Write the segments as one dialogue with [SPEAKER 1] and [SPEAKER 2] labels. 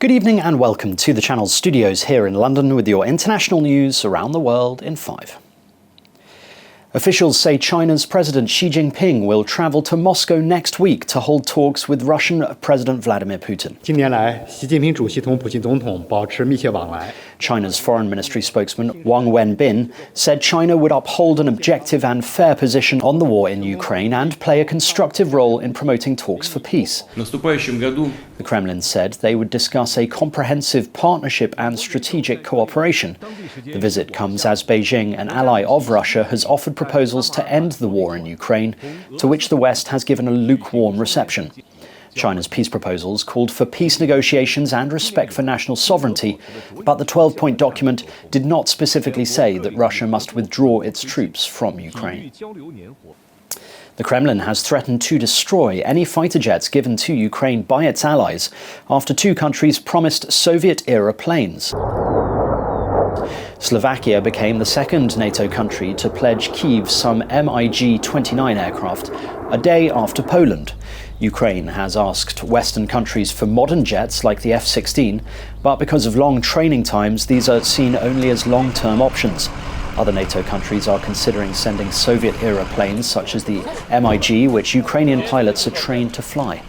[SPEAKER 1] Good evening and welcome to the channel's studios here in London with your international news around the world in 5. Officials say China's President Xi Jinping will travel to Moscow next week to hold talks with Russian President Vladimir Putin.
[SPEAKER 2] 近年来，习近平主席同普京总统保持密切往来。
[SPEAKER 1] China's Foreign Ministry spokesman Wang Wenbin said China would uphold an objective and fair position on the war in Ukraine and play a constructive role in promoting talks for peace. The Kremlin said they would discuss a comprehensive partnership and strategic cooperation. The visit comes as Beijing, an ally of Russia, has offered proposals to end the war in Ukraine, to which the West has given a lukewarm reception. China's peace proposals called for peace negotiations and respect for national sovereignty, but the 12-point document did not specifically say that Russia must withdraw its troops from Ukraine. The Kremlin has threatened to destroy any fighter jets given to Ukraine by its allies after two countries promised Soviet-era planes. Slovakia became the second NATO country to pledge Kyiv some MiG-29 aircraft a day after Poland. Ukraine has asked Western countries for modern jets like the F-16, but because of long training times, these are seen only as long-term options. Other NATO countries are considering sending Soviet-era planes such as the MiG, which Ukrainian pilots are trained to fly.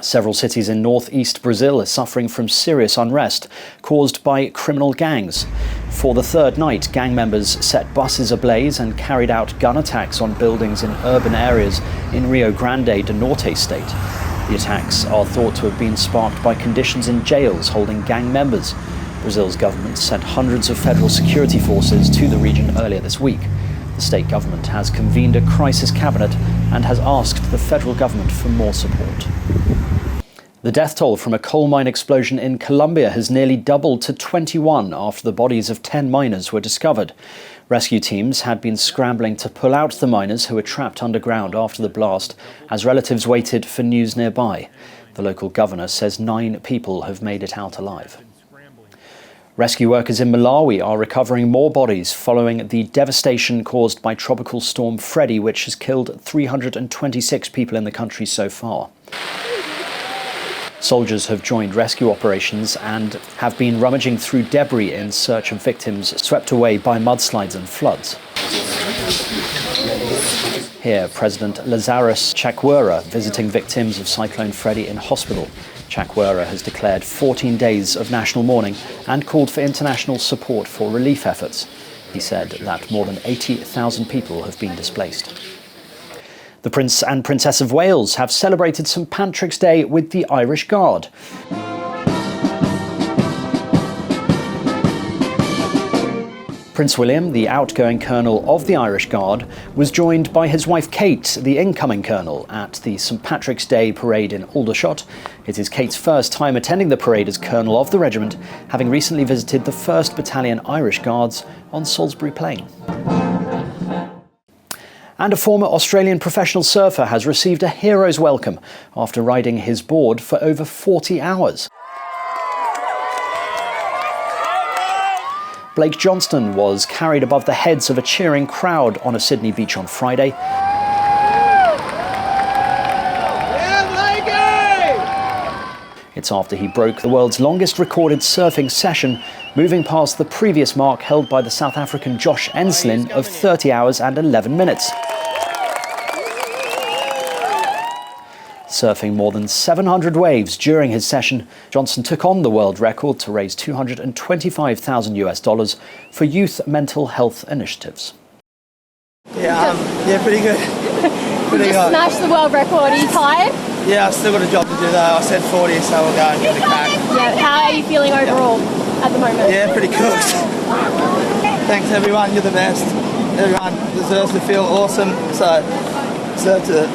[SPEAKER 1] Several cities in northeast Brazil are suffering from serious unrest caused by criminal gangs. For the third night, gang members set buses ablaze and carried out gun attacks on buildings in urban areas in Rio Grande do Norte state. The attacks are thought to have been sparked by conditions in jails holding gang members. Brazil's government sent hundreds of federal security forces to the region earlier this week. The state government has convened a crisis cabinet and has asked the federal government for more support. The death toll from a coal mine explosion in Colombia has nearly doubled to 21 after the bodies of 10 miners were discovered. Rescue teams had been scrambling to pull out the miners who were trapped underground after the blast as relatives waited for news nearby. The local governor says 9 people have made it out alive. Rescue workers in Malawi are recovering more bodies following the devastation caused by Tropical Storm Freddy, which has killed 326 people in the country so far. Soldiers have joined rescue operations and have been rummaging through debris in search of victims swept away by mudslides and floods. Here, President Lazarus Chakwera visiting victims of Cyclone Freddy in hospital. Chakwera has declared 14 days of national mourning and called for international support for relief efforts. He said that more than 80,000 people have been displaced. The Prince and Princess of Wales have celebrated St Patrick's Day with the Irish Guard. Prince William, the outgoing colonel of the Irish Guard, was joined by his wife Kate, the incoming colonel, at the St Patrick's Day parade in Aldershot. It is Kate's first time attending the parade as colonel of the regiment, having recently visited the 1st Battalion Irish Guards on Salisbury Plain. And a former Australian professional surfer has received a hero's welcome after riding his board for over 40 hours. Blake Johnston was carried above the heads of a cheering crowd on a Sydney beach on Friday. It's after he broke the world's longest recorded surfing session, moving past the previous mark held by the South African Josh Enslin of 30 hours and 11 minutes. Surfing more than 700 waves during his session, Johnson took on the world record to raise $225,000 for youth mental health initiatives.
[SPEAKER 3] Yeah, pretty good.
[SPEAKER 4] You just smashed the world record. Are you tired?
[SPEAKER 3] Yeah, I've still got a job to do though. I said 40, so we'll go and give it a crack.
[SPEAKER 4] Yeah, how are you feeling overall at the moment?
[SPEAKER 3] Yeah, pretty cooked. Thanks everyone, you're the best. Everyone deserves to feel awesome, so deserve to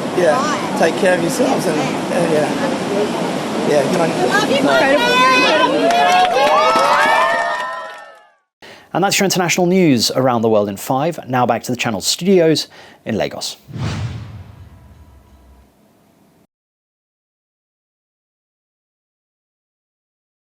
[SPEAKER 3] take care of yourselves and good on you.
[SPEAKER 1] And that's your international news around the world in 5. Now back to the channel's studios in Lagos.